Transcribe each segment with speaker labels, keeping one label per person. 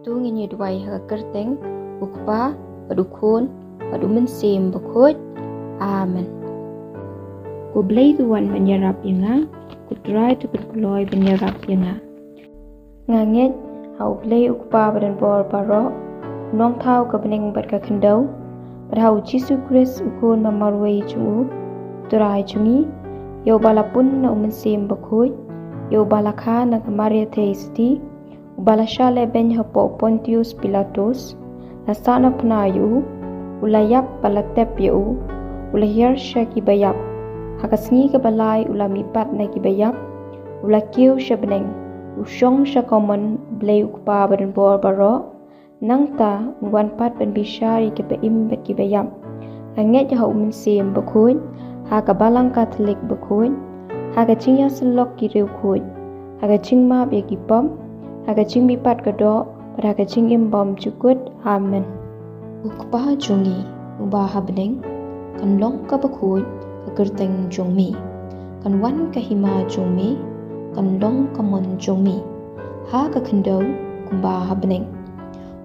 Speaker 1: tu ngi dwai ha kerteng ukpa padukun padumen sim Bakhuid. Amen. Ku blai tuan menyerap yanga, ku try tu berkuloi menyerap yanga. Nganget hau blai ukpa badan bor baro, nong tau ka bening bat ka kendau, padahau Jisu Kris ukun mamarwai chungu, turai chungi, yo balapun na umensim Bakhuid, yo balakha na kamaria teisti, ubala shale ben hapo Pontius Pilatus, nasana penayu, ulayap balatep yu, ulayar syaki bayap, hakasngi ke balai ulamipat na kibayap, ulakiu syabeneng, usyong syakomen blai ukpa badan bor baro, nangta ngwan pat ben bishari ke beim bet kibayap, nganget ya umensim Bakhuid, haka balang Katolik Bakhuid, haka cingya selok kiriu Bakhuid, haka cingma ya kipom, haka cing bipat kedok, pada haka cing imbom cukut. Amen. Ukpa jungi ubah beneng, kan long ka Bakhuid ka kerteng jungmi, kan wan ka hima jungmi, kan long ka mon jungmi, ha ka kendau kumbah beneng.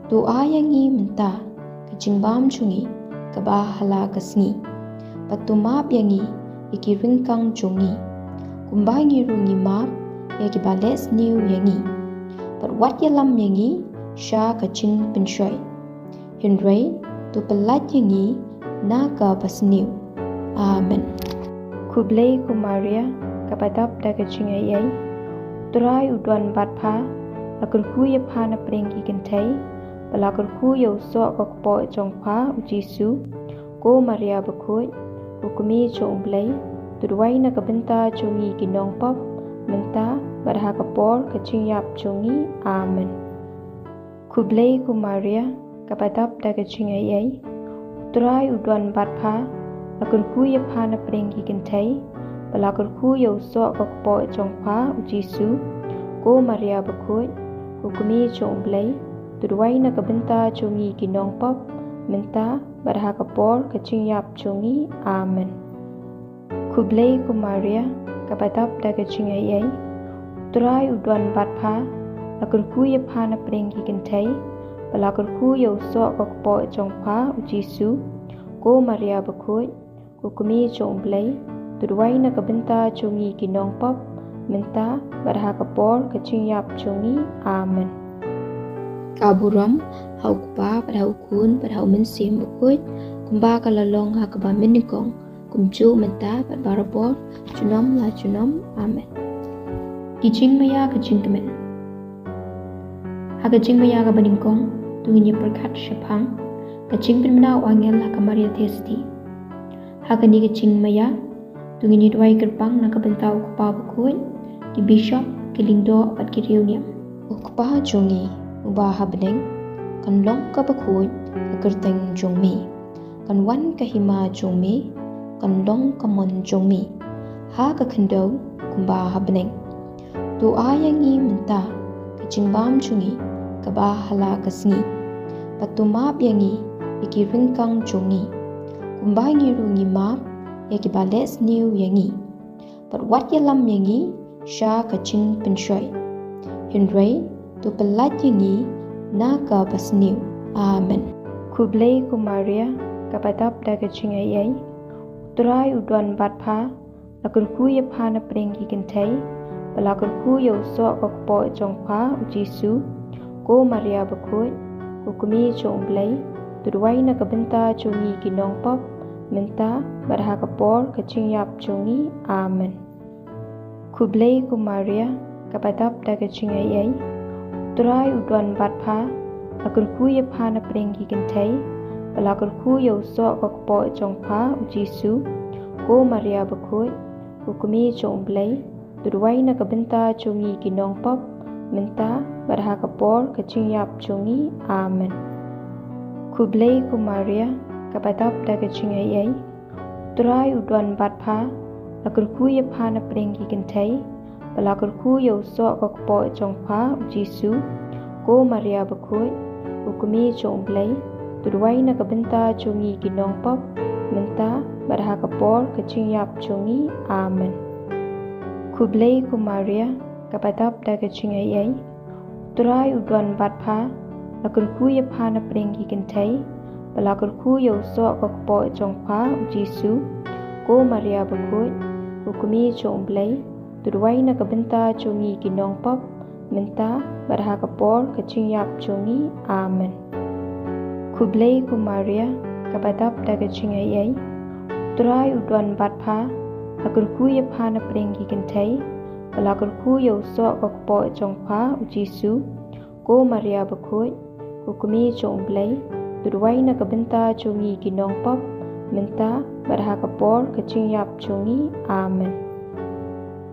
Speaker 1: Tu ayangi menta ka jingbam jungi ka bahala kasngi, patu map yangi iki ringkang jungi, kumbah ngi rungi map ya ki bales niu yangi, pat wat yalam yangi sha ka cing penshoy, Henry tu pelat yangi na ka pasniu. Amen. Ku blai ku Maria kapadap da ka cingayay, turai udwan batpa, lakul ku ya pa na prengki kentai, balakul ku ya usok ka po jong pa u Jisu, ko Maria Bakhuid, ku kumi jong blai, tudway na kabenta jongi kinong pop, menta badha kapor ka cingyap jongi. Amen. Ku blai ku Maria kapadap da ka cingayay, turai udwan batpa, lakul ku ya pa na prengki kentai, balakul ku ya usok ka po jong pa u Jisu, ko Maria Bakhuid, ku kumi jong blai, tudway na kabenta jongi kinong pop, menta badha kapor ka cingyap jongi. Amen. Ku blai ku Maria kapadap da ka cingayay, turai udwan batpa, lakul ku ya pa na prengki kentai, balakul ku ya usok ka po jong pa u Jisu, ko Maria Bakhuid, ku kumi jong blai, tudway na kabenta jongi kinong pop, menta badha kapor ka cingyap jongi. Amen. Kaburam hau kupa pada ukun pada umensim Bakhuid, kumba kalalong hakaba minikong, kumcu menta pad barabor, junom la junom. Amen. Di Jingmaïa ke Jingkmen, haka Jingmaïa ka beningkong, tunginya perkat syapang, ka Jingkmen menau angel haka Maria Testi, haka ni ke Jingmaïa, tunginya dwai gerbang na kabentau kupa Bakhuid, ki bishop ki lingdo pat ki reunion. Ukpa jungi ubah beneng, kan long ka Bakhuid ka kerteng jungmi, kan wan ka hima jungmi, kan long ka mon jungmi, ha ka kendau kumbah beneng. Tu ayangi menta ka jingbam jungi ka bahala kasngi, patu map yangi iki ringkang jungi, kumbah ngi rungi map ya ki bales niu yangi, pat wat yalam yangi sha ka cing penshoy, Henry tu pelat yangi na ka pasniu. Amen. Ku blai ku Maria kapadap da ka cingayay, turai udwan batpa, lakul ku ya pa na prengki kentai, balakul ku ya usok ka po jong pa u Jisu, ko Maria Bakhuid, ku kumi jong blai, tudway na kabenta jongi kinong pop, menta badha kapor ka cingyap jongi. Amen. Ku blai ku Maria kapadap da ka cingayay, turai udwan batpa, lakul ku ya pa na prengki kentai, balakul ku ya usok ka po jong pa u Jisu, ko Maria Bakhuid, ku kumi jong blai, tudway na kabenta jongi kinong pop, menta badha kapor ka cingyap jongi. Amen. Ku blai ku Maria kapadap da ka cingayay, turai udwan batpa, lakul ku ya pa na prengki kentai, balakul ku ya usok ka po jong pa u Jisu, ko Maria Bakhuid, ku kumi jong blai, tudway na kabenta jongi kinong pop, menta badha kapor ka cingyap jongi. Amen. Ku blai ku Maria kapadap da ka cingayay, turai udwan batpa, lakurku ya phana preng ki kentai balakurku ya so ko po chong pha Gisu ko Maria Bakhuid hukumi chong blai turwai na kabenta chongi kinong pop menta barha kapor kaching yap chongi amen kublai ku Maria kabadap daga chingayai turai udwan batpha lakurku ya phana preng ki kentai balakurku ya so ko po chong pha Gisu ko Maria Bakhuid hukumi chong blai turwai na kabenta chongi kinong pop menta barha kapor kaching yap chongi amen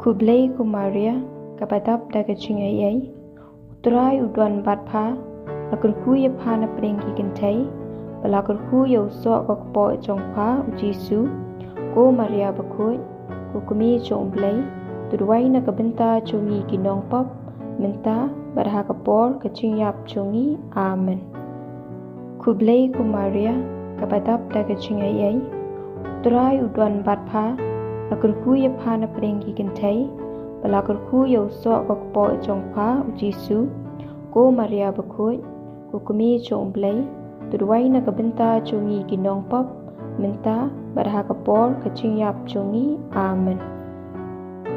Speaker 1: kublai ku Maria kabadap daga chingayai turai udwan batpha lakurku ya phana preng ki kentai balakurku ya so ko po chong pha Gisu ko Maria Bakhuid hukumi chong blai turwai na kabenta chongi kinong pop menta barha kapor kaching yap chongi amen kublai ku Maria kabadap daga chingayai turai udwan batpha lakurku ya phana preng ki kentai balakurku ya so ko po chong pha Gisu ko Maria Bakhuid hukumi chong blai turwai na kabenta chongi kinong pop menta barha kapor kaching yap chongi amen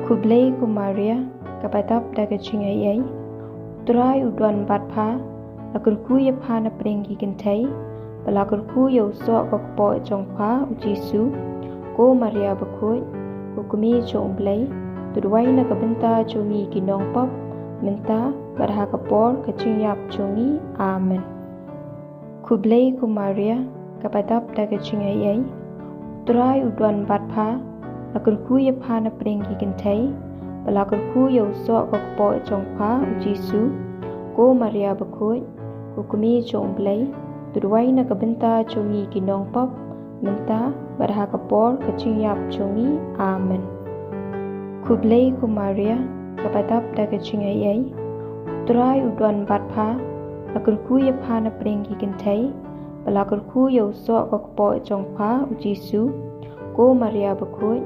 Speaker 1: kublai ku Maria kabadap daga chingayai turai udwan batpha lakurku ya phana preng ki kentai balakurku ya so ko po chong pha Gisu ko Maria Bakhuid hukumi chong blai turwai na kabenta chongi kinong pop menta barha kapor kaching yap chongi amen kublai ku Maria kabadap daga chingayai turai udwan batpha lakurku ya phana preng ki kentai balakurku ya so ko po chong pha Gisu ko Maria Bakhuid hukumi chong blai turwai na kabenta chongi kinong pop menta barha kapor kaching yap chongi amen kublai ku Maria kabadap daga chingayai turai udwan batpha lakurku ya phana preng ki kentai balakurku ya so ko po chong pha Gisu ko Maria Bakhuid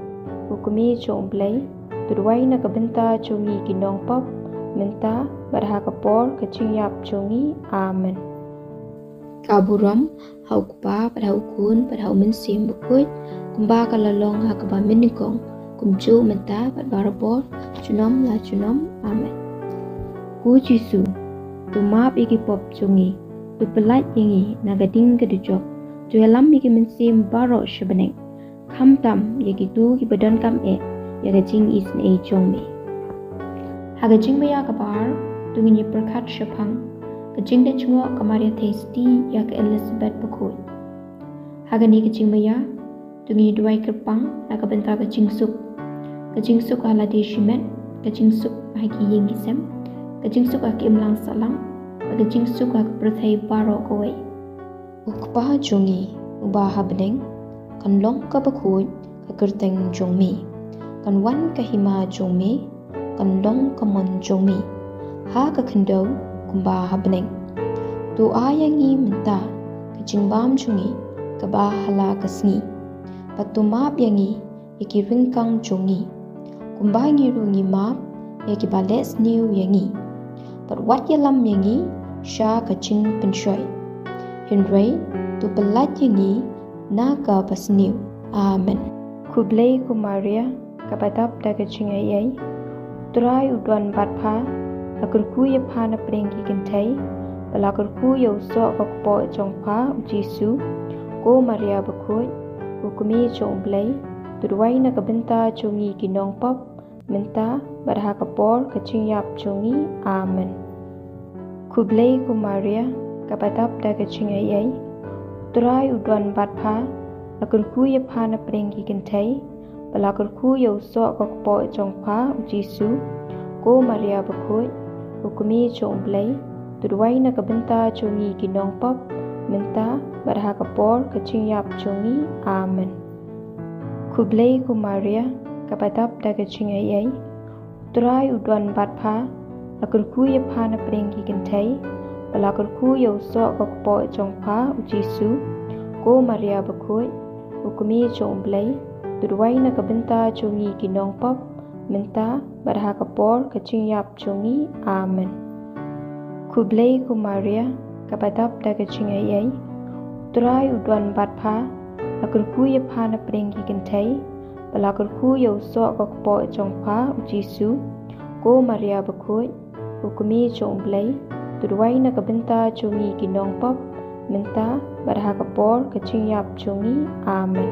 Speaker 1: hukumi chong blai turwai na kabenta chongi kinong pop menta barha kapor kaching yap chongi amen kaburam haukpa padhaukun padhaumensim Bakhuid kumba kalalong hakaba minikong kumju menta padbarabor chunom la chunom amen ku Gisu tu map iki pop chongi tu pelat yangi nagading kedujok tu alam iki mensim baro shabeneng khamtam yaki tu ki badan kam e yaga jing is ne chongme haga Jingmaïa kabar tu ngi perkhat shapang ka jing de chungo kamaria thesti yak Elizabeth Bakhuid haga ni ka Jingmaïa tu ngi duai kerpang la ka benta ka jingsuk ala de shimet ka jingsuk haki yengisem ka jingsuk ak imlang salang ka jingsuk ak prathai baro koi ukpa chungi uba habneng kan long ka Bakhuid ka kerteng chongmi kan wan ka hima chongmi kan long ka mon chongmi ha ka khndo kumba habneng tu ayangi menta ka jingbam chungi ka ba hala ka sngi patumap yangi yaki ringkang chongi kumba ngi rungi map yaki bales new yangi but what yalam yangi sha ka ching penshoy hinrei tu pelat yangi na ka pasniu amen kublai ku Maria kabadap daga chingayai turai udwan batpha lakurku ya phana preng ki kentai balakurku ya so ko po chong pha Gisu ko Maria Bakhuid hukumi chong blai turwai na kabenta chongi kinong pop menta barha kapor kaching yap chongi amen kublai ku Maria kabadap daga chingayai turai udwan batpha lakurku ya phana preng ki kentai balakurku ya so ko po chong pha Gisu ko Maria Bakhuid hukumi chong blai turwai na kabenta chongi kinong pop menta barha kapor kaching yap chongi amen kublai ku Maria kabadap daga chingayai turai udwan batpha lakurku ya phana preng ki kentai balakurku ya so ko po chong pha Gisu ko Maria Bakhuid hukumi chong blai turwai na kabenta chongi kinong pop menta barha kapor kaching yap chongi amen kublai ku Maria kapadap daga Jingmaïa, Trai udwan batpa, lakurkuya pana prengi kentai, balakurkuya usok kokpo jongpa ujisu, ko Maria Bakhuid, ukumi jong blay, tudway na kabenta jongi ginong pop, menta barhakapor kachingyap jongi, Amen.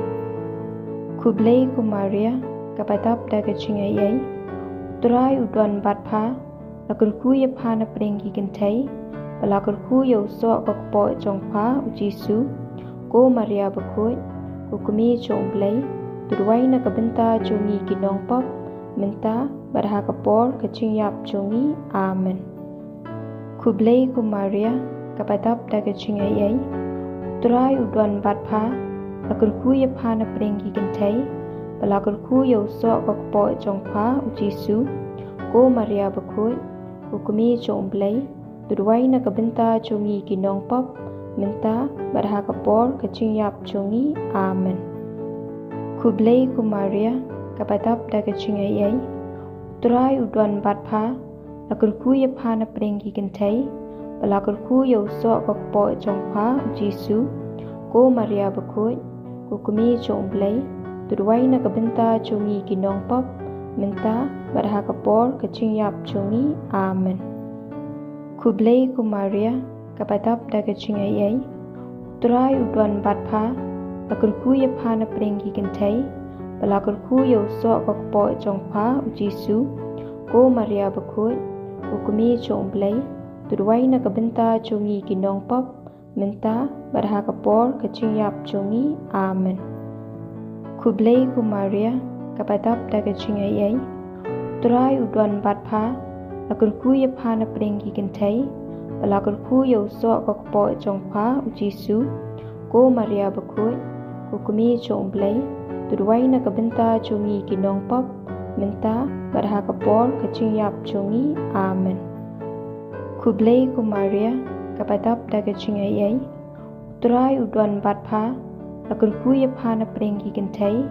Speaker 1: Kublay ko Maria, kapadap daga Jingmaïa, Trai udwan batpa, lakurkuya pana prengi kentai, balakurkuya usok kokpo jongpa ujisu, ko Maria Bakhuid, ukumi jong blay, tudway na kabenta jongi ginong pop, menta barhakapor kachingyap jongi, Amen. Kublay ko Maria, kapadap daga Jingmaïa, Trai udwan batpa, lakurkuya pana prengi kentai, balakurkuya usok kokpo jongpa ujisu, ko Maria Bakhuid, ukumi jong blay, tudway na kabenta jongi ginong pop, menta barhakapor kachingyap jongi, Amen. Kublay ko Maria, kapadap daga Jingmaïa, Trai udwan batpa, lakurkuya pana prengi kentai, balakurkuya usok kokpo jongpa ujisu, ko Maria Bakhuid, ukumi jong blay, tudway na kabenta jongi ginong pop, menta barhakapor kachingyap jongi, Amen. Kublay ko Maria, kapadap daga Jingmaïa, Trai udwan batpa, lakurkuya pana prengi kentai, balakurkuya usok kokpo jongpa ujisu, ko Maria Bakhuid, ukumi jong blay, tudway na kabenta jongi ginong pop, menta barhakapor kachingyap jongi, Amen. Kublay ko Maria, kapadap daga Jingmaïa, Trai udwan batpa, lakurkuya pana prengi kentai, balakurkuya usok kokpo jongpa ujisu, ko Maria Bakhuid, ukumi jong blay, tudway na kabenta jongi ginong pop, menta barhakapor kachingyap jongi, Amen. Kublay ko Maria, kapadap daga Jingmaïa, Trai udwan batpa, lakurkuya pana prengi kentai,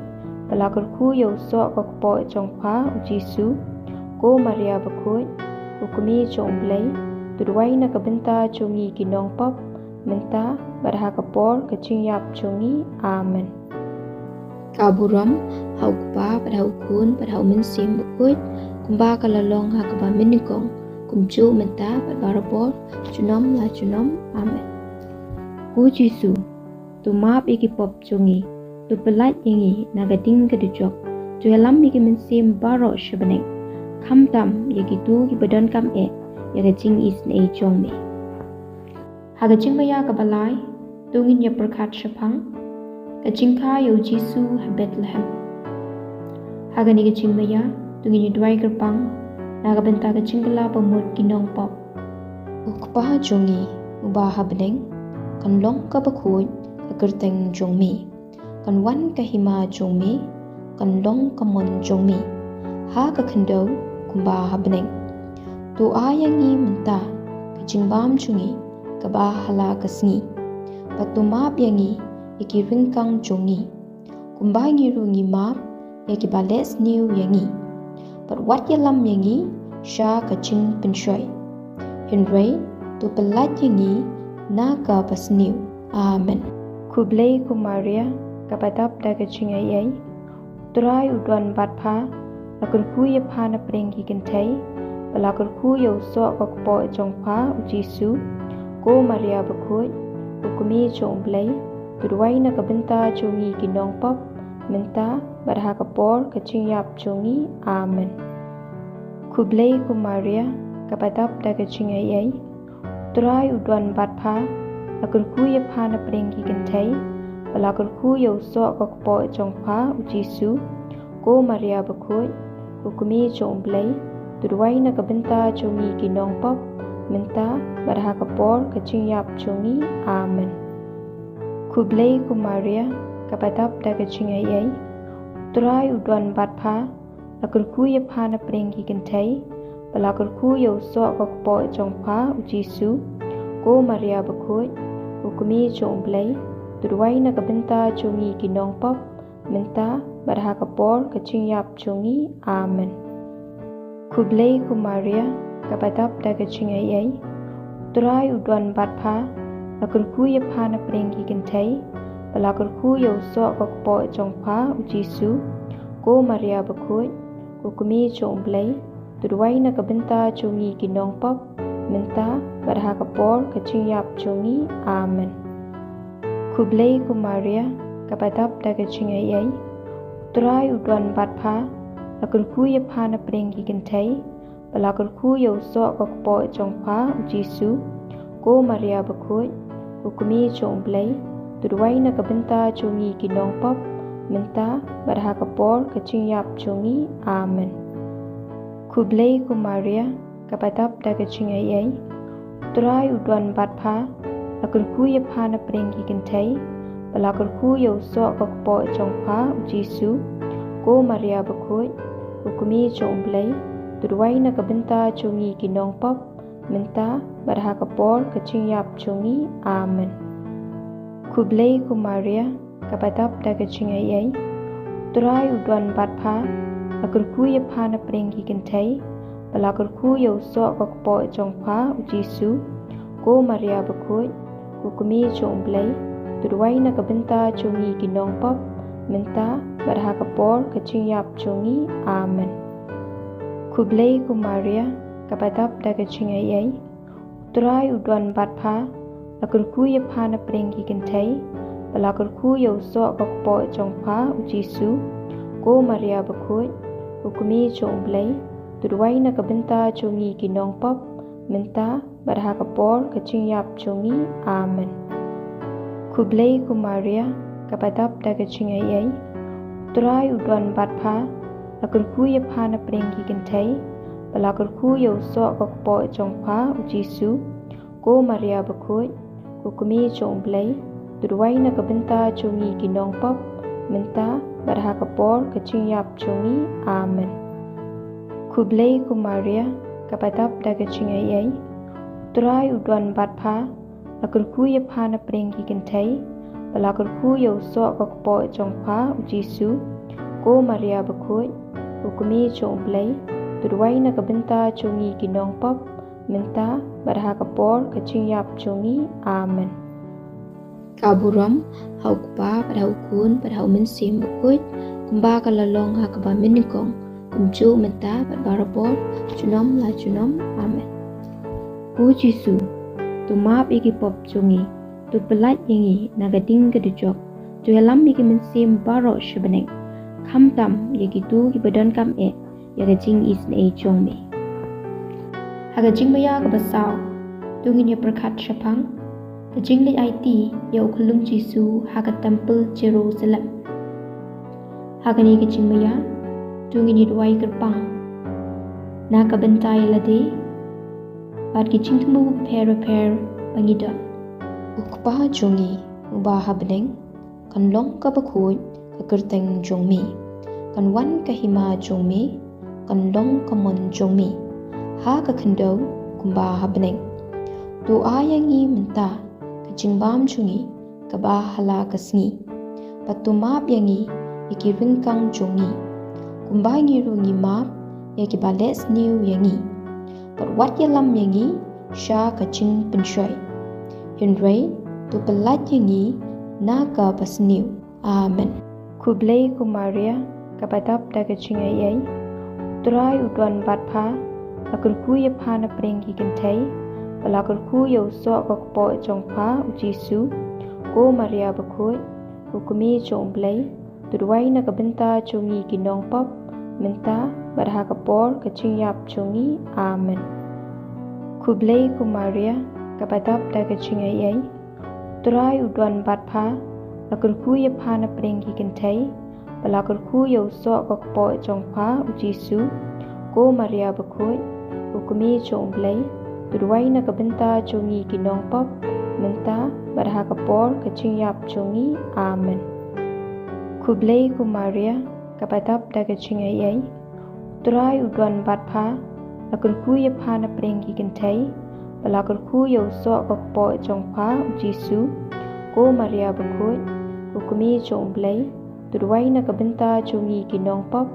Speaker 1: balakurkuya usok kokpo jongpa ujisu, ko Maria Bakhuid, ukumi jong blay, tudway na kabenta jongi ginong pop, menta barhakapor kachingyap jongi, Amen. Kaburam, haukpa padhaukun padhaumensim Bakhuid, kumba kalalong hakaba minikong, kumju menta padbarapor, junom la junom, Amen. Ku Jisu, tumap ikipop jongi, tu pelat yengi nagading kadujok, tu yalam ikimensim baro shabaneng, kamtam yagitu kibadan kam yagajing is na jongme. Hagajing maya kabalai, tungin ya perkat shapang, kajingka yo Jisu ha Bethlehem. Hagani gajing maya, tungin ya dwai gerbang, nagabenta gajingkala pamut ginong pop. Ukpa jongi, ubah beneng, kan long ka Bakhuid, kagerteng jongme, kan wan kahima jongme, kan long kamon jongme, ha kakendo kumba beneng. Tu ayangi menta, kajingbam jungi, kabahala kasngi, patumap yangi, iki ringkang jongi, kumbangi rungi map, yaki bales niu yangi, patwat yalam yangi, sha kajing penshoy, Henry, tu pelat yangi, naga pasniu, Amen. Kublay ko Maria, kapadap daga Jingmaïa, Trai udwan batpa, lakurkuya pana prengi kentai, balakurkuya usok kokpo jongpa ujisu, ko Maria Bakhuid, ukumi jong blay, tudway na kabenta jongi ginong pop, menta barhakapor kachingyap jongi, Amen. Kublay ko Maria, kapadap daga Jingmaïa, Trai udwan batpa, lakurkuya pana prengi kentai, balakurkuya usok kokpo jongpa ujisu, ko Maria Bakhuid, ukumi jong blay, tudway na kabenta jongi ginong pop, menta barhakapor kachingyap jongi, Amen. Kublay ko Maria, kapadap daga Jingmaïa, Trai udwan batpa, lakurkuya pana prengi kentai, balakurkuya usok kokpo jongpa ujisu, ko Maria Bakhuid, ukumi jong blay, tudway na kabenta jongi ginong pop, menta barhakapor kachingyap jongi, Amen. Kublay ko Maria, kapadap daga Jingmaïa, Uturai uduan batpa, lakurku ya pana prengki kentai, pelakurku ya usok kokpo jongpa ujisu, ko Maria Bakhuid, ko kumi jong blay, tuduai na kabenta jongi kinong pop, menta barha kapor kachingyap jongi, amen. Kublay ko Maria, kapatap daga chingayay, uturai uduan batpa, lakurku ya pana prengki kentai, pelakurku ya usok kokpo jongpa ujisu, ko Maria Bakhuid, ko kumi jong blay, tuduai na kabenta jongi kinong pop, menta barha kapor kachingyap jongi, amen. Kublay ko Maria, kapatap daga chingayay, uturai uduan batpa, lakurku ya pana prengki kentai, pelakurku ya usok kokpo jongpa ujisu, ko Maria Bakhuid, ko kumi jong blay, tuduai na kabenta jongi kinong pop, menta barha kapor kachingyap jongi, amen. Kublay ko Maria, kapatap daga chingayay, uturai uduan batpa, lakurku ya pana prengki kentai, pelakurku ya usok kokpo jongpa ujisu, ko Maria Bakhuid, ko kumi jong blay, tuduai na kabenta jongi kinong pop, menta barha kapor kachingyap jongi, amen. Kublay ko Maria, kapatap daga chingayay, uturai uduan batpa, lakurku ya pana prengki kentai, pelakurku ya usok kokpo jongpa ujisu, ko Maria Bakhuid, ko kumi jong blay, tuduai na kabenta jongi kinong pop, menta barha kapor kachingyap jongi, amen. Kublay ko Maria, kapatap daga chingayay, uturai uduan batpa, lakurku ya pana prengki kentai, pelakurku ya usok kokpo jongpa ujisu, ko Maria Bakhuid, ko kumi jong blay, tuduai na kabenta jongi kinong pop, menta barha kapor kachingyap jongi, amen. Kublay ko Maria, kapatap daga chingayay, uturai uduan batpa, lakurku ya pana prengki kentai, pelakurku ya usok kokpo jongpa ujisu, ko Maria Bakhuid, ko kumi jong blay, tuduai na kabenta jongi kinong pop, menta barha kapor kachingyap jongi, amen. Kaburam, haukpa pada ukun pada umensim Bakhuid, kumba kalalong hakaba minikong, kumcu menta pada barapor, junom la junom, amen. O Jisu, tu maaf iki pop jongi, tu pelat yangi nagading kedujok, tu helam iki mensim baro sebeneng, kam tam yaki tu ki badan kam yaga jing is na jong me. Haga Jingmaïa ka basaw, tu nginya berkat syapang, ka jing le IT ya ukulung Jisu haga temple Jerusalem. Haga ni ka Jingmaïa, tu nginya duai gerbang, na ka bentai lade, bad ki jing temu per pangidon. Ukpa jongi, ubaha beneng, kan long ka Bakhuid, ka kerteng jong me, kan wan ka hima jong me, kan long ka mon jong me, ha ka kendo kumbaha beneng. Tu ayangi menta, ka jingbam jongi, ka bahala ka sngi, patu map yangi, yaki ringkang jongi, kumba ngiru ngi map, yaki bales niu yangi, pat wat yalam yangi, sha ka jing penshoy. Yunrei, tu pelat yangi, na ka pasniu, amen. Kublay ko Maria, kapatap daga chingayay, uturai uduan batpa, lakurku ya pana prengki kentai, pelakurku ya usok kokpo jongpa ujisu, ko Maria Bakhuid, ko kumi jong blay, tuduai na kabenta jongi kinong pop, menta barha kapor kachingyap jongi, amen. Kublay ko Maria, kapatap daga chingayay, uturai uduan batpa, lakurku ya pana prengki kentai, pelakurku ya usok kokpo jongpa ujisu, ko Maria Bakhuid, ko kumi jong blay, tuduai na kabenta jongi kinong pop, menta barha kapor kachingyap jongi, amen. Kublay ko Maria, kapatap daga chingayay, uturai uduan batpa, lakurku ya pana prengki kentai, pelakurku ya usok kokpo jongpa ujisu, ko Maria Bakhuid, ko kumi jong blay, tuduai na kabenta jongi kinong pop,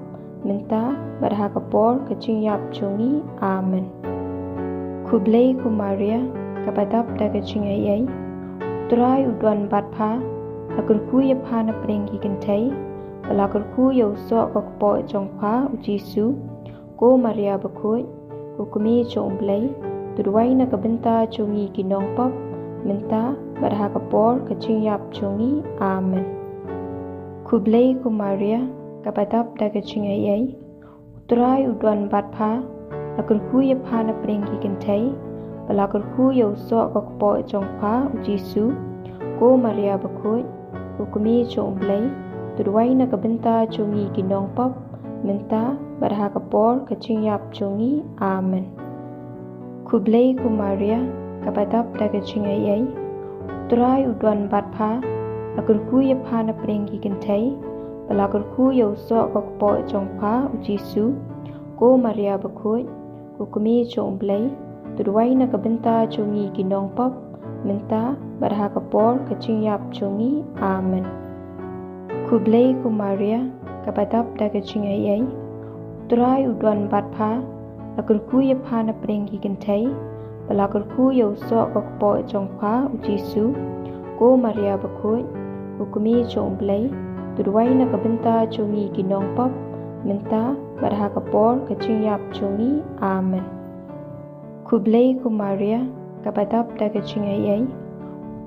Speaker 1: menta barha kapor kachingyap jongi, amen. Kublay ko Maria, kapadap daga Jingmaïa, Trai udwan batpa, lakur kuya pana prengi kentai, lakur kuya usok kokpo jongpa ujisu, ko Maria Bakhuid, ko kumi jong blay, tudway na kabenta jongi kinong pop, menta barha kapor kachingyap jongi, amen. Kublay ko Maria, kapadap daga Jingmaïa, Trai udwan batpa, lakur kuya pana prengi kentai, lakur kuya usok kokpo jongpa ujisu, ko Maria Bakhuid, ko kumi jong blay, tudway na kabenta jongi kinong pop, menta barha kapor kachingyap jongi, amen. Kublay ko Maria, kapadap daga Jingmaïa, Trai udwan batpa, lakur kuya pana prengi kentai, lakur kuya usok kokpo jongpa ujisu, ko Maria Bakhuid, ko kumi jong blay, tudway na kabenta jongi kinong pop, menta barha kapor kachingyap jongi, amen. Kublay ko Maria, kapadap daga Jingmaïa, Trai udwan batpa, lakur kuya pana prengi kentai, lakur kuya usok kokpo jongpa ujisu, ko Maria Bakhuid, ko kumi jong blay, tudway na kabenta jongi kinong pop, menta barha kapor kachingyap jongi, amen. Kublay ko Maria, kapadap daga Jingmaïa,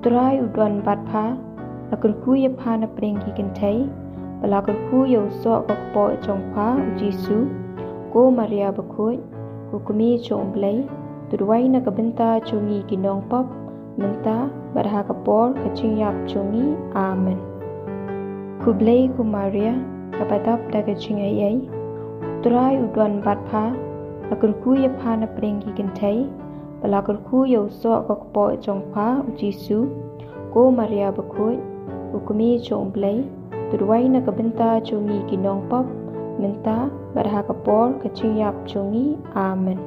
Speaker 1: Trai udwan batpa, lakur kuya pana prengi kentai, lakur kuya usok kokpo jongpa ujisu, ko Maria Bakhuid, ko kumi jong blay, tudway na kabenta jongi kinong pop, menta barha kapor kachingyap jongi, amen. Kublay ko Maria, kapadap daga Jingmaïa, Trai udwan batpa, lakur kuya pana prengi kentai, lakur kuya usok kokpo jongpa ujisu, ko Maria Bakhuid, ko kumi jong blay, tudway na kabenta jongi kinong pop, menta barha kapor kachingyap jongi, amen.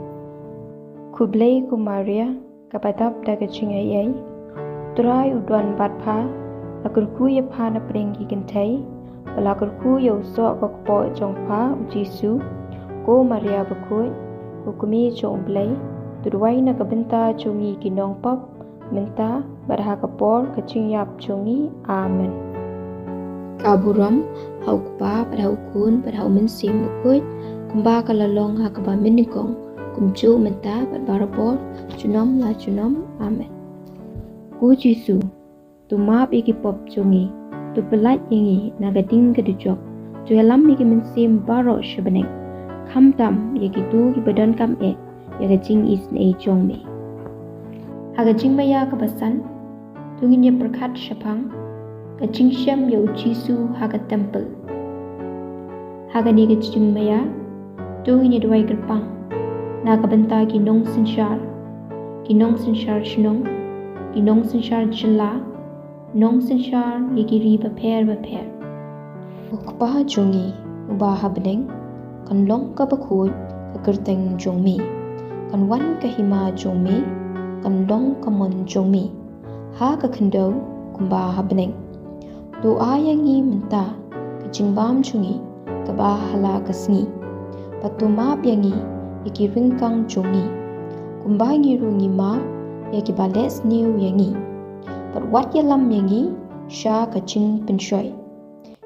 Speaker 1: Kublay ko Maria, kapadap daga Jingmaïa, Trai udwan batpa, lakur kuya pana prengi kentai, lakur kuya usok kokpo jongpa ujisu, ko Maria Bakhuid, ko kumi jong blay, tudway na kabenta jongi kinong pop, menta barha kapor kachingyap jongi, amen. Kaburam, haukpa pada hukun pada umensim Bakhuid, kumba kalalong hakaba minikong, kumcu menta pada barapor, junom la junom, amen. Ku Jisu, tu maap iki pop jongi, tu pelat yengi nagading kedujok, tu helam iki mensim baro shabaneng, kam tam yaki tu ki badan kam yaga jing is ne jong me. Haga Jingmaïa kabasan, tunginya perkat syapang, ka jingsyam ya Jisu haga temple. Haga ni ka Jingmaïa, tunginya duai gerpang, na kabenta kinong sensyar shnong, kinong sensyar jela, nong sensyar yaki ri baper. Ukpa jongi, ubah habneng, kan long ka Bakhuid, ka kerteng jong me, kan wan ka hima jong me, kan long ka mon jong me, ha ka kendo kumba habneng. Do ayangi menta, ka jingbam jongi, ka ba hala ka sngi, patu maap yangi, yaki ringkang jongi, kumba ngiru ngi maap, yaki bales niu yangi, pat wat yalam yangi, sha ka jing penshoy.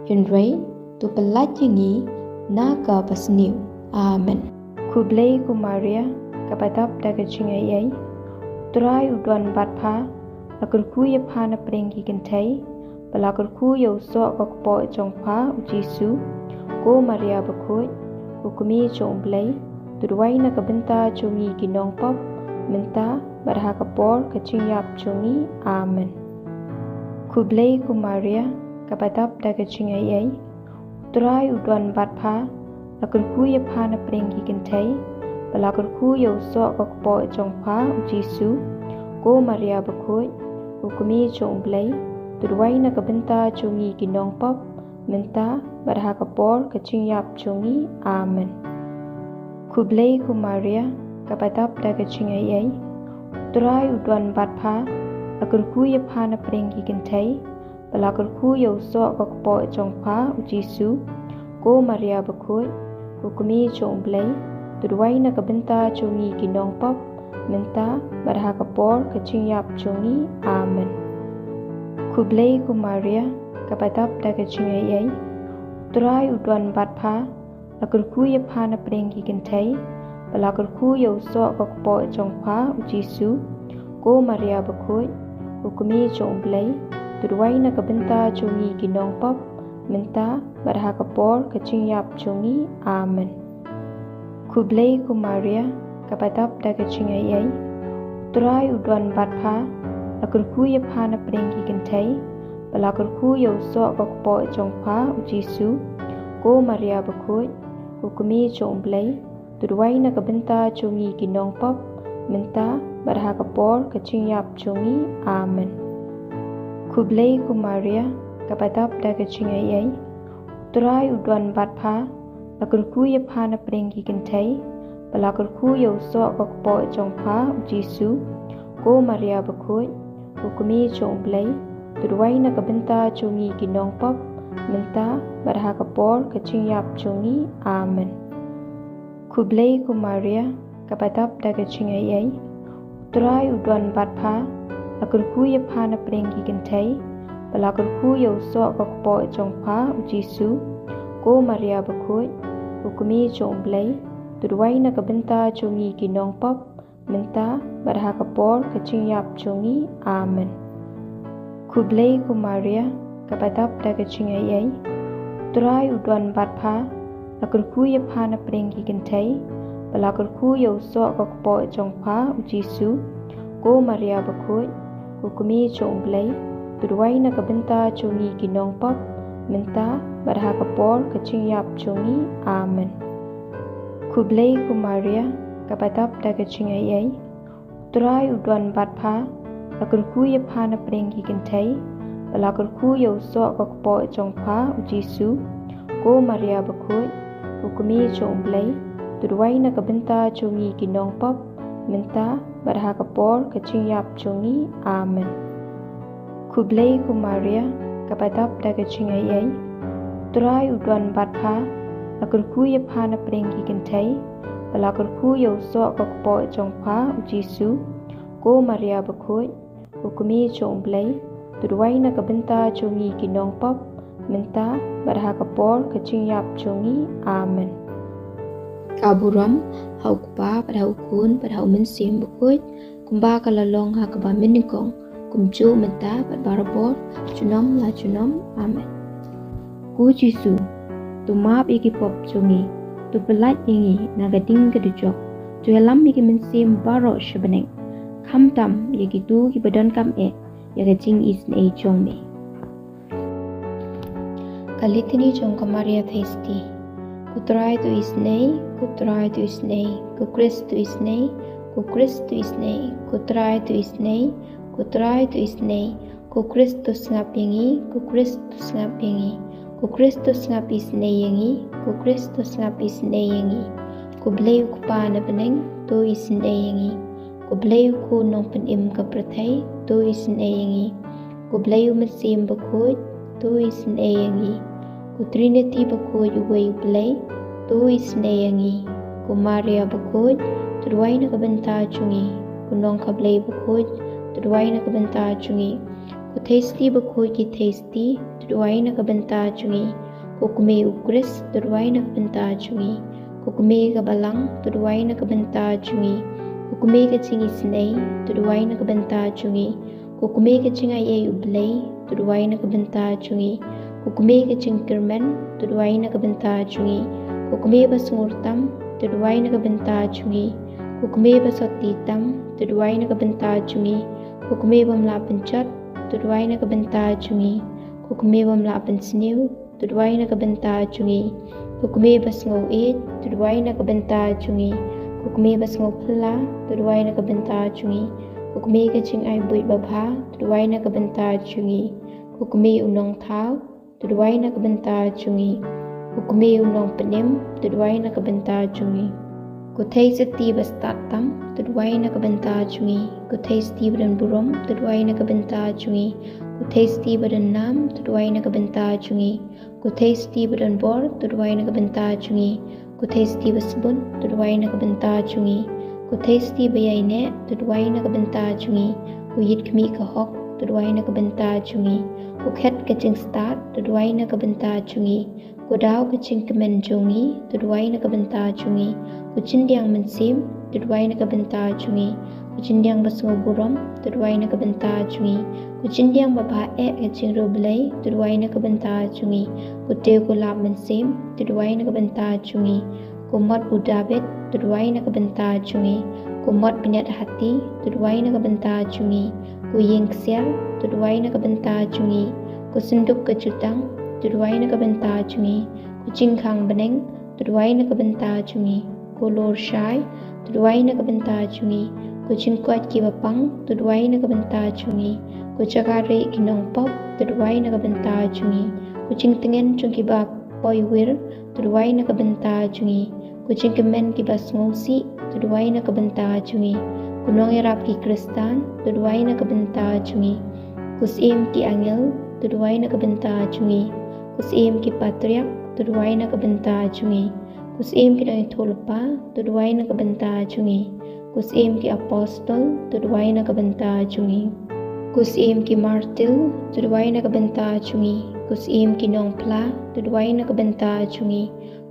Speaker 1: Yunrei, tu pelat yangi, na ka pas niu, amen. Kublay ko Maria, kapadap daga Jingmaïa, Trai udwan batpa, lakur kuya pana prengi kentai, lakur kuya usok kokpo jongpa ujisu, ko Maria Bakhuid, ko kumi jong blay, tudway na kabenta jongi kinong pop, menta barha kapor kachingyap jongi, amen. Kublay ko Maria, kapadap daga Jingmaïa, Trai udwan batpa, lakur kuya pana prengi kentai, lakur kuya usok kokpo jongpa ujisu, ko Maria Bakhuid, ko kumi jong blay, tudway na kabenta jongi kinong pop, menta barha kapor kachingyap jongi, amen. Kublay ko Maria, kapadap daga Jingmaïa, Trai udwan batpa, lakur kuya pana prengi kentai, lakur kuya usok kokpo jongpa ujisu, ko Maria Bakhuid, ko kumi jong blay, tudway na kabenta jongi kinong pop, minta berhakapor kecingap jungi. Amen. Kublai ku Maria kapatap da kecingayai utrai uduan batpa lakurku ya pana prengki kentai balakurku ya usok kokpo jongpa ujisu ko Maria Bakhuid hukumi jong blai tudwai na kabenta jungi ginong pop minta berhakapor kecingap jungi. Amen. Kublai ku Maria kapatap da kecingayai utrai uduan batpa lakurku ya pana prengki kentai balakurku ya usok kokpo jongpa ujisu ko Maria Bakhuid hukumi jong blai tudwai na kabenta jungi ginong pop minta berhakapor kecingap jungi. Amen. Kublai ku Maria kapatap da kecingayai utrai uduan batpa lakurku ya pana prengki kentai balakurku ya usok kokpo jongpa ujisu ko Maria Bakhuid hukumi jong blai tudwai na kabenta jungi ginong pop minta berhakapor kecingap jungi. Amen. Kublai ku Maria kapatap da kecingayai utrai uduan batpa lakurku ya pana prengki kentai balakurku ya usok kokpo jongpa ujisu ko Maria Bakhuid hukumi jong blai tudwai na kabenta jungi ginong pop minta berhakapor kecingap jungi. Amen. Kublai ku Maria kapatap da kecingayai utrai uduan batpa lakurku ya pana prengki kentai balakurku ya usok kokpo jongpa ujisu ko Maria Bakhuid hukumi jong blai tudwai na kabenta jungi ginong pop minta berhakapor kecingap jungi. Amen. Kublai ku Maria kapatap da kecingayai utrai uduan batpa lakurku ya pana prengki kentai balakurku ya usok kokpo jongpa ujisu ko Maria Bakhuid hukumi jong blai tudwai na kabenta jungi ginong pop minta berhakapor kecingap jungi. Amen. Kublai ku Maria kapatap da kecingayai utrai uduan batpa lakurku ya pana prengki kentai balakurku ya usok kokpo jongpa ujisu ko Maria Bakhuid hukumi jong blai tudwai na kabenta jungi ginong pop minta berhakapor kecingap jungi. Amen. Kaburam haukpa pada ukun pada umensim Bakhuid kumba kalalong hakaba minikong kumcu minta barabor junom la junom. Amen. Ku Jisu tu maaf iki pop jungi tu pelat ingi nagading kedujok tu helam iki mensim baro shebeneng kam tam yaki tu ki badan kam yaga jing isne jong me kalitini jong ka Maria thesti kutrai tu isne ku Christ tu isne ku try to isne ku Kristus ngapingi ku Kristus ngap isne yengi ku bleu ku pa na beneng tu isne yengi ku bleu ku nong penim ka prathai tu isne yengi ku bleu mesim Bakhuid tu isne yengi ku Trinity Bakhuid uway blay tu isne yengi ku Maria Bakhuid tudway na kabenta jungi ku nong kablay Bakhuid tudway na kabenta jungi ku Tasty Bakhuid ki Tasty tudway na kabenta jungi ku kume ukris tudway na kabenta jungi ku kume kabalang tudway na kabenta jungi ku kume kacing isne tudway na kabenta jungi ku kume kacing ayay ublay tudway na kabenta jungi ku kume kacing Jingkmen tudway na kabenta jungi ku kume basungurtam tudway na kabenta jungi ku kume basotitam tudway na kabenta jungi ku kume bamlapan chat tudway na kabenta jungi ku kume bamlapan sniw tudway na kabenta jungi ku kume basngaw it tudway na kabenta jungi ku kume basngaw pala tudway na kabenta jungi ku kume kacing ay buy babha tudway na kabenta jungi ku kume unong thao tudway na kabenta jungi ku kume unong penim tudway na kabenta jungi ku taysati bastatam tudway na kabenta jungi ku taysati badan burom tudway na kabenta jungi ku taysati badan nam tudway na kabenta jungi ku taysati badan bor tudway na kabenta jungi ku taysati basbun tudway na kabenta jungi ku tasty bayai ne tudwai na kabenta chungi ku yit kmi ka hok tudwai na kabenta chungi ku khet ka ching start tudwai na kabenta chungi ku daw ka Jingkmen chungi tudwai na kabenta chungi ku chindiang mensim tudwai na kabenta chungi ku chindiang basungo buram tudwai na kabenta chungi ku chindiang baba ka chingro blai tudwai na kabenta chungi ku te ku lap mensim tudwai na kabenta chungi ku mot udabet tudwai na kabenta chungi ku mot pinyat hati tudwai na kabenta chungi ku yingsial tudwai na kabenta chungi ku sunduk ka jutang tudwai na kabenta chungi ku jingkhang beneng tudwai na kabenta chungi ku lor shai tudwai na kabenta chungi ku jingkwat ki bapang tudwai na kabenta chungi ku chakare kinong pop tudwai na kabenta chungi ku jingtengen chungki bak poiwir tudwai na kabenta chungi ku Jingkmen ki bas ngongsi tudwai na kabenta chungi ku nong yarap ki Kristan tudwai na kabenta chungi ku sim ki angel tudwai na kabenta chungi ku sim ki patriarch tudwai na kabenta chungi ku sim ki dai tholpa tudwai na kabenta chungi ku sim ki apostol tudwai na kabenta chungi ku sim ki martil tudwai na kabenta chungi ku sim ki nongpla tudwai na kabenta chungi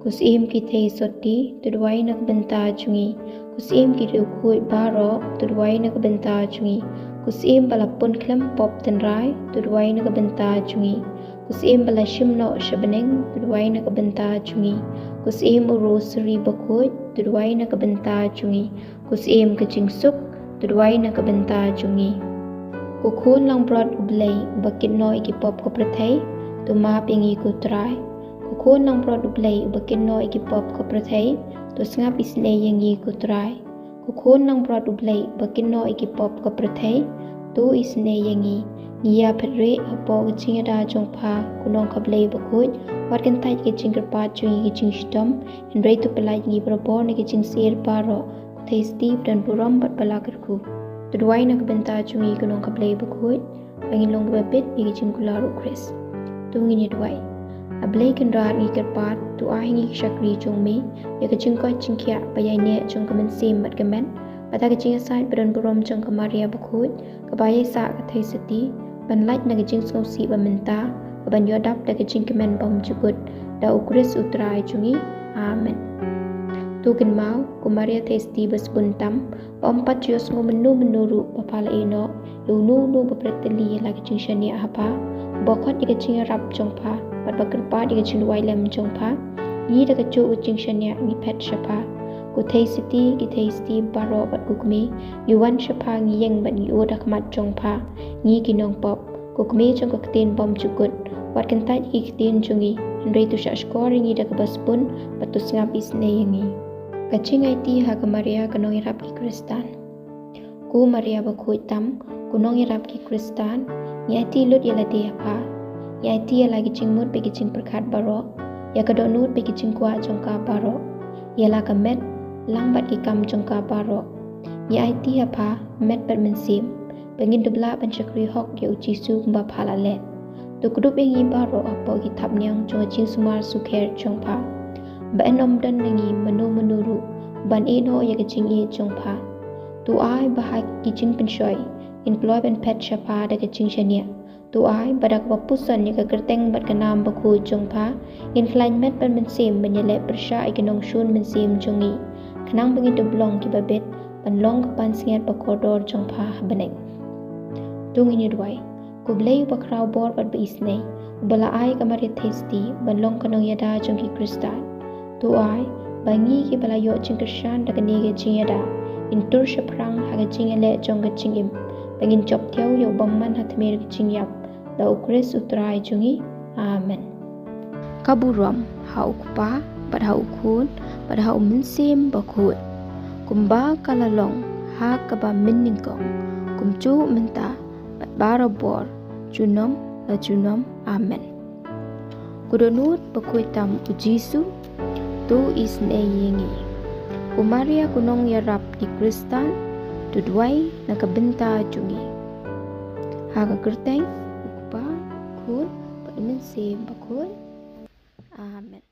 Speaker 1: ku sim ki thei soti tudwai na kabenta chungi ku sim ki rukhoi baro tudwai na kabenta chungi ku sim bala pun klem pop tenrai tudwai na kabenta chungi ku sim bala shimno shabeneng tudwai na kabenta chungi ku sim Rosary Bakhuid tudwai na kabenta chungi ku sim ka chingsuk tudwai na kabenta chungi ku khun lang brod ublei bakin noi ki pop ko prathai tu ma pingi ku trai ku khun lang brod ublei bakin noi ki pop ko prathai tu snga pisne yangi ku trai ku khun lang brod ublei bakin noi ki pop ko prathai tu isne yangi niya phre apo gchinga da jongpha kunong khablei Bakhuid wat kan tai ki jingkpa chungi ki jingstom en rei tu pelai ngi probor ni ki jingser paro thei steve dan buram bat palakarku tudwai na kabenta chungi kunong khablei Bakhuid bangin long bebet ni ki jingkularu Chris tungi ni dwai ablei kan rar ngi kerpat tu ahingi shakri chungme ya ka jingkwa jingkya bayai ne chung kamen sim mat kamen ata ka jinga sai beran buram chung kamaria Bakhuid ka bayai sa ka thei sati ban like na ka jing song si ba menta ban yo dap da ka Jingkmen bom chugut da ukris utrai chungi amen tu kin mau kumaria testi bas buntam bom pat yos ngo menuru ba pala eno lu nu ba preteli la ka jing shani apa bokot di ka jing rap chongpa bat ba kerpa di ka jing wai lem chongpa ni da ka chu jing shani ni pet shapa ku thei siti ki thei sti baro bat kukmi yuan shapa ngi yeng ban yu da kmat chongpa ngi ki nong pop kukmi chong ka tin bom chugut wat kan tai ki tin chungi rei tu sha skor ngi da ka bas pun bat tu ngap isne yangi ka chingai ti ha ka maria ka nong rap ki Kristan ku maria Bakhuid tam ku nong rap ki Kristan ni ati lut yala de pa ya ati yala ki chingmut pe ki ching prakhat baro ya ka donut pe ki chingkwa chongka baro yala ka met langbat ki kam chongka baro ya iti apa met per mensim pengin debla ban chakri hok ye uchi su ba phala le to kudup engi baro apo ki thap nyang cho ching sumar sukher chongpha ba enom dan nangi menuru ban eno ye ka ching e chongpha tu ai ba ha ki ching pen shoi employ ban pet chapa da ka ching shania tu ai badak ba pusan ye ka kerteng bat ka nam ba khu chongpha in klain met per mensim ban ye le persha ai kinong shun mensim chongi khnang bangi to blong ki babet ban long ka pan singet ba kodor chongpha baneng tungi ni dwai ku blei ba kraw bor bat isne bala ai ka mari thesti ban long kanong yada chongki Kristan tu ai bangi ki bala yo ching Kristan da kani ge ching yada in tur shaprang ha ga ching le chong ga chingim bangin chop theo yo bang man ha thmer ching yap da ukris utrai chungi amen kaburam ha ukpa bat ha ukhun bat ha minsim Bakhuid kumba kalalong ha ka ba minningkong kumchu menta bat barabor junom la junom amen kudonut Bakhuid tam ujisu tu isne yingi kumaria kunong yarap di Kristan tudwai na kabenta chungi haga kerteng ukpa khun bat minsim Bakhuid amen